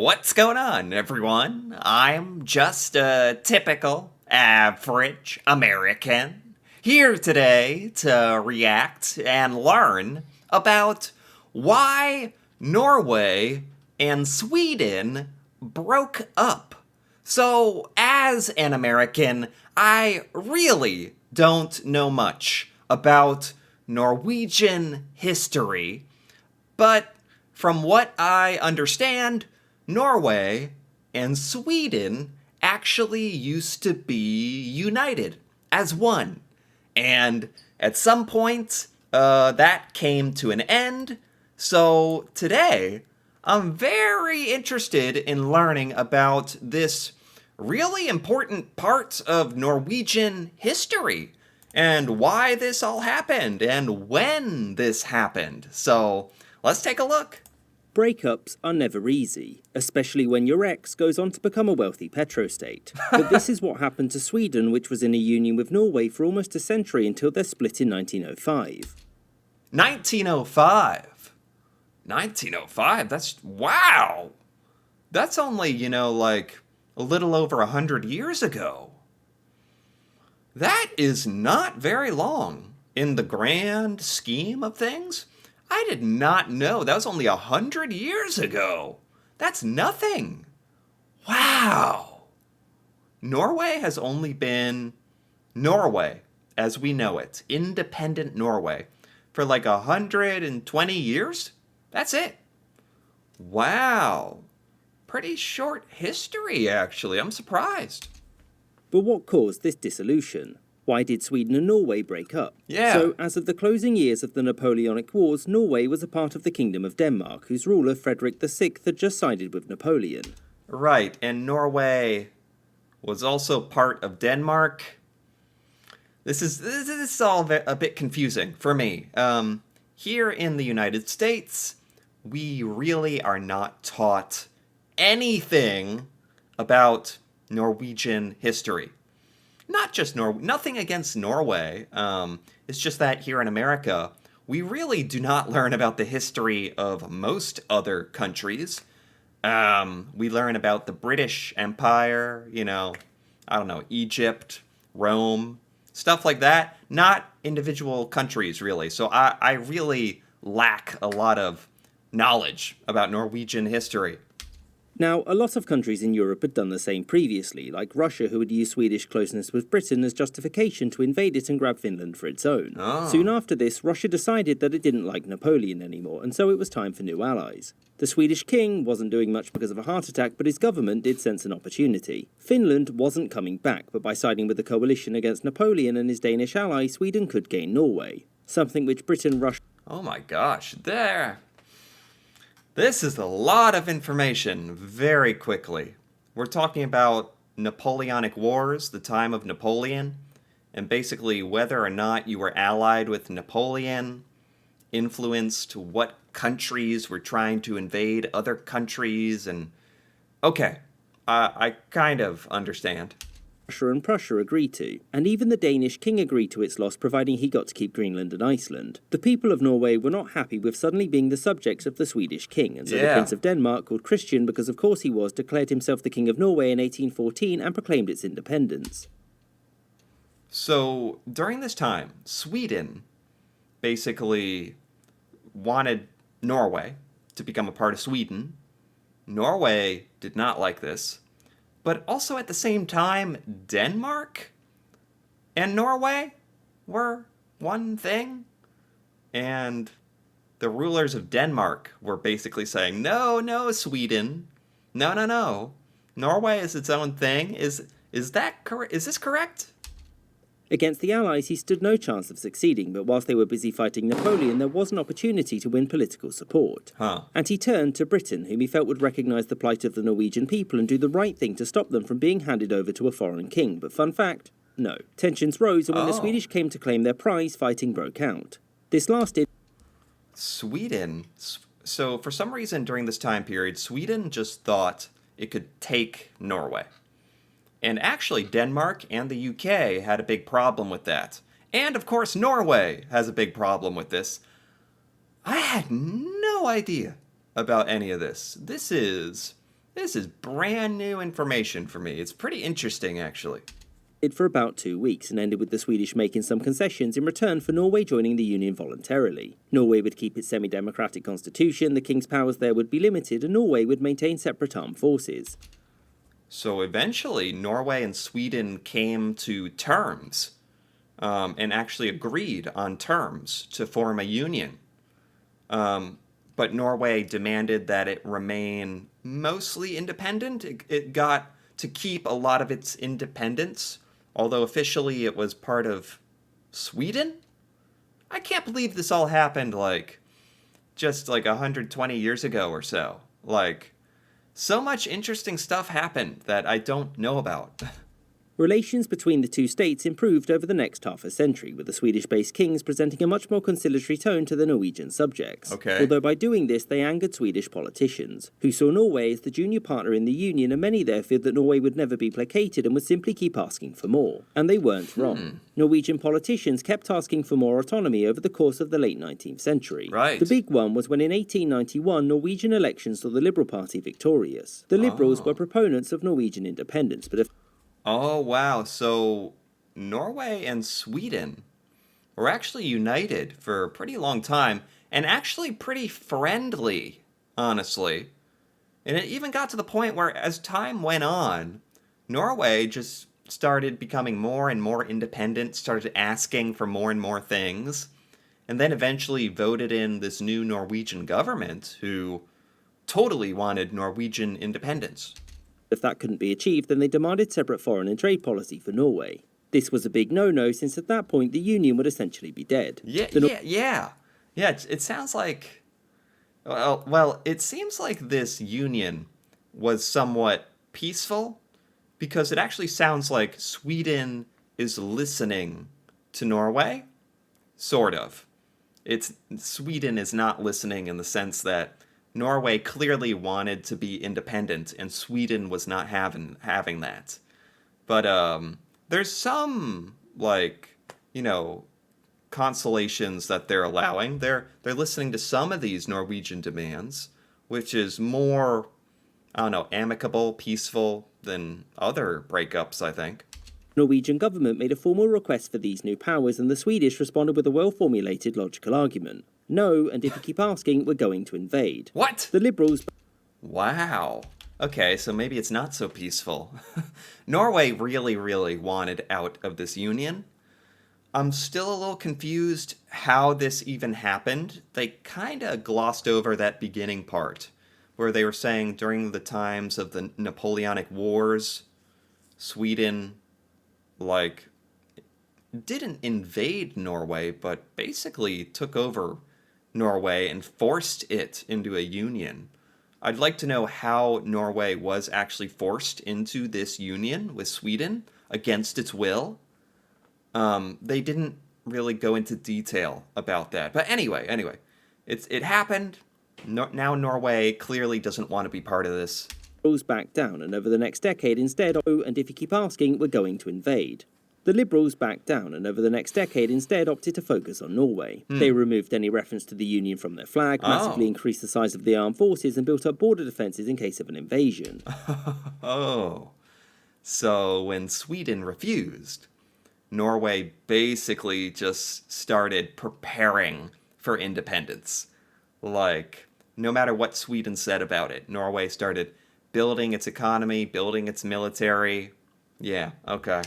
What's going on, everyone? I'm just a typical, average American here today to react and learn about why Norway and Sweden broke up. So, as an American, I really don't know much about Norwegian history, but from what I understand, Norway and Sweden actually used to be united as one. And at some point, that came to an end. So today, I'm very interested in learning about this really important part of Norwegian history and why this all happened and when this happened. So let's take a look. Breakups are never easy, especially when your ex goes on to become a wealthy petrostate. But this is what happened to Sweden, which was in a union with Norway for almost a century until their split in 1905. 1905. 1905? Wow! That's only, like a little over 100 years ago. That is not very long in the grand scheme of things. I did not know that was only 100 years ago. That's nothing. Wow. Norway has only been Norway as we know it, independent Norway, for like 120 years? That's it. Wow. Pretty short history, actually. I'm surprised. But what caused this dissolution? Why did Sweden and Norway break up? Yeah. So, as of the closing years of the Napoleonic Wars, Norway was a part of the Kingdom of Denmark, whose ruler Frederick VI had just sided with Napoleon. Right, and Norway was also part of Denmark. This is all a bit confusing for me. Here in the United States, we really are not taught anything about Norwegian history. Not just nothing against Norway. It's just that here in America, we really do not learn about the history of most other countries. We learn about the British Empire, I don't know, Egypt, Rome, stuff like that. Not individual countries, really. So I really lack a lot of knowledge about Norwegian history. Now, a lot of countries in Europe had done the same previously, like Russia, who had used Swedish closeness with Britain as justification to invade it and grab Finland for its own. Oh. Soon after this, Russia decided that it didn't like Napoleon anymore, and so it was time for new allies. The Swedish king wasn't doing much because of a heart attack, but his government did sense an opportunity. Finland wasn't coming back, but by siding with the coalition against Napoleon and his Danish ally, Sweden could gain Norway. Something which Britain rushed. Oh my gosh, This is a lot of information very quickly. We're talking about Napoleonic Wars, the time of Napoleon, and basically whether or not you were allied with Napoleon influenced what countries were trying to invade other countries, and okay, I kind of understand. Russia and Prussia agreed to, and even the Danish king agreed to its loss providing he got to keep Greenland and Iceland. The people of Norway were not happy with suddenly being the subjects of the Swedish king, and so the Prince of Denmark, called Christian because of course he was, declared himself the King of Norway in 1814 and proclaimed its independence. So during this time, Sweden basically wanted Norway to become a part of Sweden. Norway did not like this. But also at the same time, Denmark and Norway were one thing. And the rulers of Denmark were basically saying, no, Sweden. No. Norway is its own thing. Is that correct? Is this correct? Against the Allies, he stood no chance of succeeding, but whilst they were busy fighting Napoleon, there was an opportunity to win political support. And he turned to Britain, whom he felt would recognise the plight of the Norwegian people and do the right thing to stop them from being handed over to a foreign king. But fun fact, no. Tensions rose, and when the Swedish came to claim their prize, fighting broke out. This lasted... Sweden. So for some reason during this time period, Sweden just thought it could take Norway. And actually, Denmark and the UK had a big problem with that. And, of course, Norway has a big problem with this. I had no idea about any of this. This is This is brand new information for me. It's pretty interesting, actually. For about 2 weeks and ended with the Swedish making some concessions in return for Norway joining the Union voluntarily. Norway would keep its semi-democratic constitution, the king's powers there would be limited, and Norway would maintain separate armed forces. So eventually, Norway and Sweden came to terms and actually agreed on terms to form a union. But Norway demanded that it remain mostly independent. It got to keep a lot of its independence, although officially it was part of Sweden? I can't believe this all happened just 120 years ago or so. So much interesting stuff happened that I don't know about. Relations between the two states improved over the next half a century, with the Swedish-based kings presenting a much more conciliatory tone to the Norwegian subjects. Okay. Although by doing this, they angered Swedish politicians, who saw Norway as the junior partner in the Union, and many there feared that Norway would never be placated and would simply keep asking for more. And they weren't wrong. Norwegian politicians kept asking for more autonomy over the course of the late 19th century. Right. The big one was when in 1891, Norwegian elections saw the Liberal Party victorious. The Liberals were proponents of Norwegian independence, but Oh, wow. So Norway and Sweden were actually united for a pretty long time and actually pretty friendly, honestly. And it even got to the point where, as time went on, Norway just started becoming more and more independent, started asking for more and more things, and then eventually voted in this new Norwegian government who totally wanted Norwegian independence. If that couldn't be achieved, then they demanded separate foreign and trade policy for Norway. This was a big no-no, since at that point the Union would essentially be dead. Yeah. It sounds like, it seems like this union was somewhat peaceful, because it actually sounds like Sweden is listening to Norway, sort of. Sweden is not listening in the sense that Norway clearly wanted to be independent, and Sweden was not having that. But there's some consolations that they're allowing. They're listening to some of these Norwegian demands, which is more, I don't know, amicable, peaceful than other breakups, I think. Norwegian government made a formal request for these new powers, and the Swedish responded with a well-formulated logical argument. No, and if you keep asking, we're going to invade. What? The Liberals... Wow. Okay, so maybe it's not so peaceful. Norway really, really wanted out of this union. I'm still a little confused how this even happened. They kind of glossed over that beginning part, where they were saying during the times of the Napoleonic Wars, Sweden, didn't invade Norway, but basically took over Norway and forced it into a union. I'd like to know how Norway was actually forced into this union with Sweden against its will. They didn't really go into detail about that. But anyway, it happened. Now Norway clearly doesn't want to be part of this. Liberals backed down, and over the next decade instead, and if you keep asking, we're going to invade. The Liberals backed down, and over the next decade instead opted to focus on Norway. They removed any reference to the Union from their flag, massively increased the size of the armed forces, and built up border defences in case of an invasion. Oh. So when Sweden refused, Norway basically just started preparing for independence. No matter what Sweden said about it, Norway started building its economy, building its military. Yeah, okay.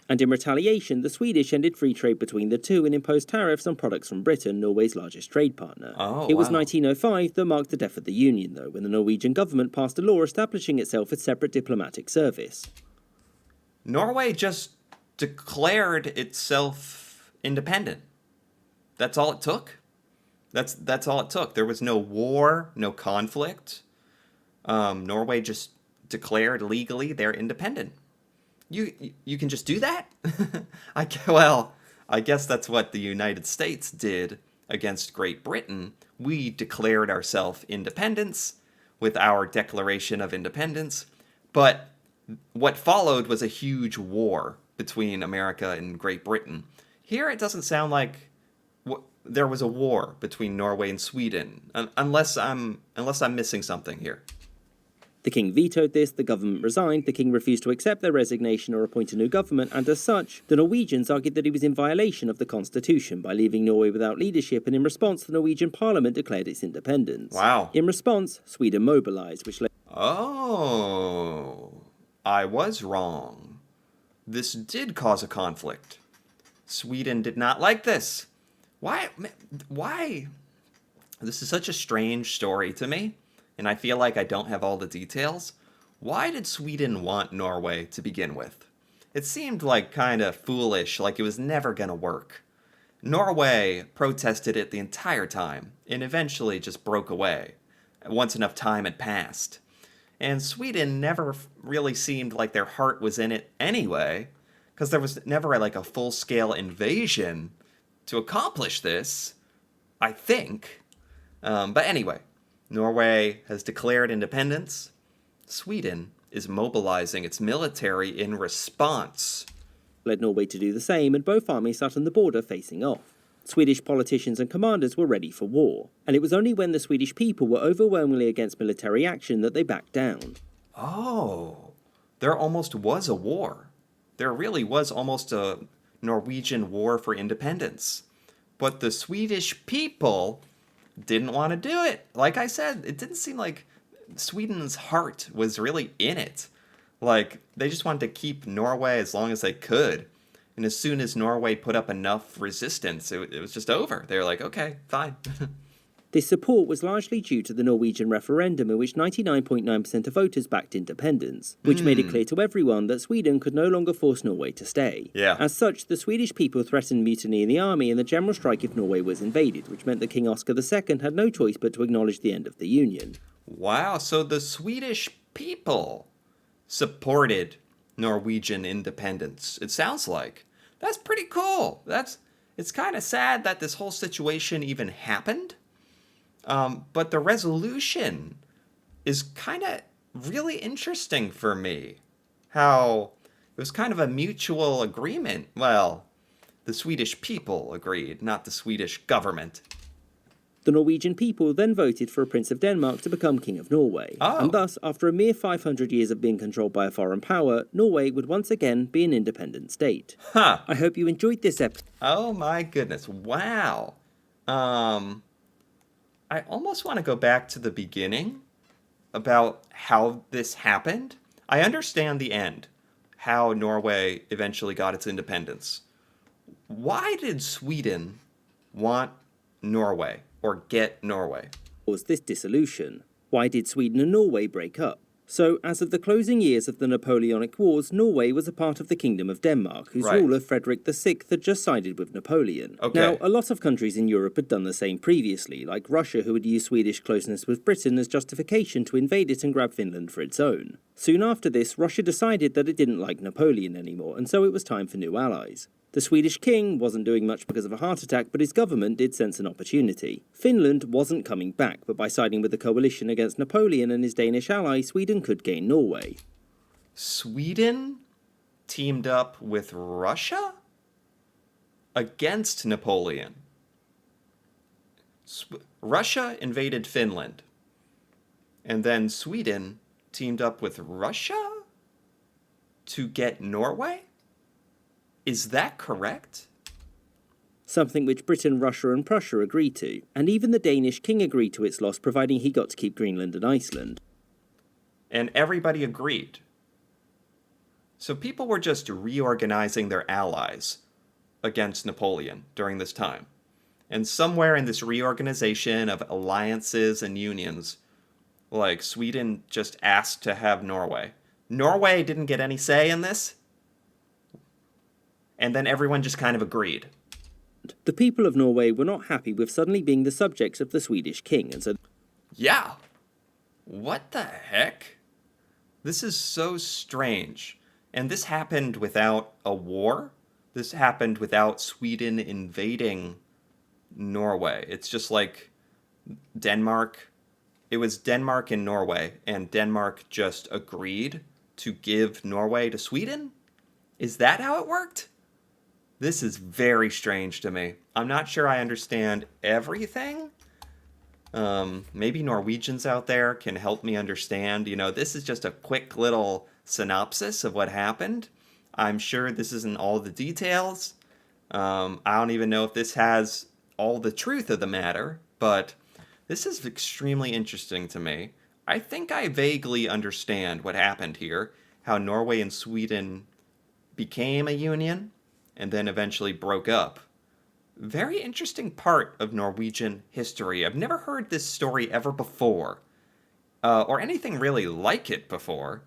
And in retaliation, the Swedish ended free trade between the two and imposed tariffs on products from Britain, Norway's largest trade partner. It was 1905 that marked the death of the Union, though, when the Norwegian government passed a law establishing itself as separate diplomatic service. Norway just declared itself independent. That's all it took? That's all it took. There was no war, no conflict. Norway just declared legally they're independent. You can just do that? I guess that's what the United States did against Great Britain. We declared ourselves independence with our Declaration of Independence, but what followed was a huge war between America and Great Britain. Here it doesn't sound like there was a war between Norway and Sweden, unless I'm missing something here. The king vetoed this, the government resigned, the king refused to accept their resignation or appoint a new government, and as such, the Norwegians argued that he was in violation of the constitution by leaving Norway without leadership, and in response, the Norwegian parliament declared its independence. Wow. In response, Sweden mobilized, which led... Oh, I was wrong. This did cause a conflict. Sweden did not like this. Why? This is such a strange story to me, and I feel like I don't have all the details. Why did Sweden want Norway to begin with? It seemed like kind of foolish, like it was never going to work. Norway protested it the entire time, and eventually just broke away, once enough time had passed. And Sweden never really seemed like their heart was in it anyway, because there was never like a full-scale invasion to accomplish this, I think. But anyway, Norway has declared independence. Sweden is mobilizing its military in response. Led Norway to do the same, and both armies sat on the border facing off. Swedish politicians and commanders were ready for war, and it was only when the Swedish people were overwhelmingly against military action that they backed down. Oh, there almost was a war. There really was almost a Norwegian war for independence. But the Swedish people didn't want to do it. Like I said, it didn't seem like Sweden's heart was really in it. Like, they just wanted to keep Norway as long as they could. And as soon as Norway put up enough resistance, it was just over. They were like, okay, fine. This support was largely due to the Norwegian referendum, in which 99.9% of voters backed independence, which made it clear to everyone that Sweden could no longer force Norway to stay. Yeah. As such, the Swedish people threatened mutiny in the army and the general strike if Norway was invaded, which meant that King Oscar II had no choice but to acknowledge the end of the Union. Wow, so the Swedish people supported Norwegian independence, it sounds like. That's pretty cool. It's kind of sad that this whole situation even happened. But the resolution is kind of really interesting for me. How it was kind of a mutual agreement. Well, the Swedish people agreed, not the Swedish government. The Norwegian people then voted for a Prince of Denmark to become King of Norway. Oh. And thus, after a mere 500 years of being controlled by a foreign power, Norway would once again be an independent state. Huh. I hope you enjoyed this episode. Oh my goodness. Wow. I almost want to go back to the beginning about how this happened. I understand the end, how Norway eventually got its independence. Why did Sweden want Norway, or get Norway? Was this dissolution? Why did Sweden and Norway break up? So, as of the closing years of the Napoleonic Wars, Norway was a part of the Kingdom of Denmark, whose ruler Frederick VI had just sided with Napoleon. Okay. Now, a lot of countries in Europe had done the same previously, like Russia, who had used Swedish closeness with Britain as justification to invade it and grab Finland for its own. Soon after this, Russia decided that it didn't like Napoleon anymore, and so it was time for new allies. The Swedish king wasn't doing much because of a heart attack, but his government did sense an opportunity. Finland wasn't coming back, but by siding with the coalition against Napoleon and his Danish ally, Sweden could gain Norway. Sweden teamed up with Russia against Napoleon. Russia invaded Finland, and then Sweden teamed up with Russia to get Norway? Is that correct? Something which Britain, Russia and Prussia agreed to, and even the Danish king agreed to its loss providing he got to keep Greenland and Iceland. And everybody agreed. So people were just reorganizing their allies against Napoleon during this time. And somewhere in this reorganization of alliances and unions, like Sweden just asked to have Norway. Norway didn't get any say in this. And then everyone just kind of agreed. The people of Norway were not happy with suddenly being the subjects of the Swedish king, and so... Yeah. What the heck? This is so strange. And this happened without a war? This happened without Sweden invading Norway. It's just like Denmark. It was Denmark and Norway, and Denmark just agreed to give Norway to Sweden? Is that how it worked? This is very strange to me. I'm not sure I understand everything, Maybe Norwegians out there can help me understand. This is just a quick little synopsis of what happened. I'm sure this isn't all the details. I don't even know if this has all the truth of the matter, but this is extremely interesting to me. I think I vaguely understand what happened here, how Norway and Sweden became a union and then eventually broke up. Very interesting part of Norwegian history. I've never heard this story ever before, or anything really like it before.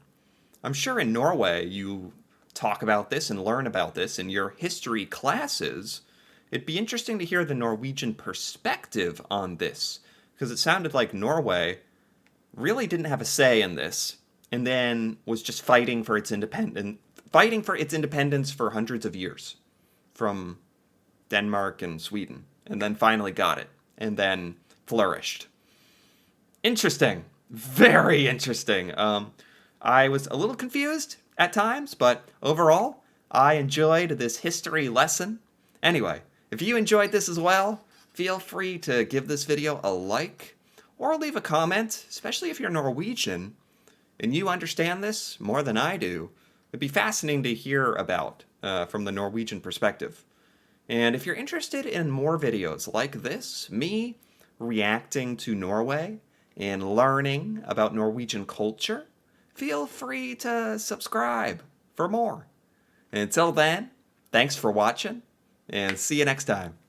I'm sure in Norway you talk about this and learn about this in your history classes. It'd be interesting to hear the Norwegian perspective on this, because it sounded like Norway really didn't have a say in this, and then was just fighting for its independence for hundreds of years from Denmark and Sweden, and then finally got it, and then flourished. Interesting. Very interesting. I was a little confused at times, but overall, I enjoyed this history lesson. Anyway, if you enjoyed this as well, feel free to give this video a like or leave a comment, especially if you're Norwegian and you understand this more than I do. It'd be fascinating to hear about from the Norwegian perspective. And if you're interested in more videos like this, me reacting to Norway and learning about Norwegian culture, feel free to subscribe for more. And until then, thanks for watching, and see you next time.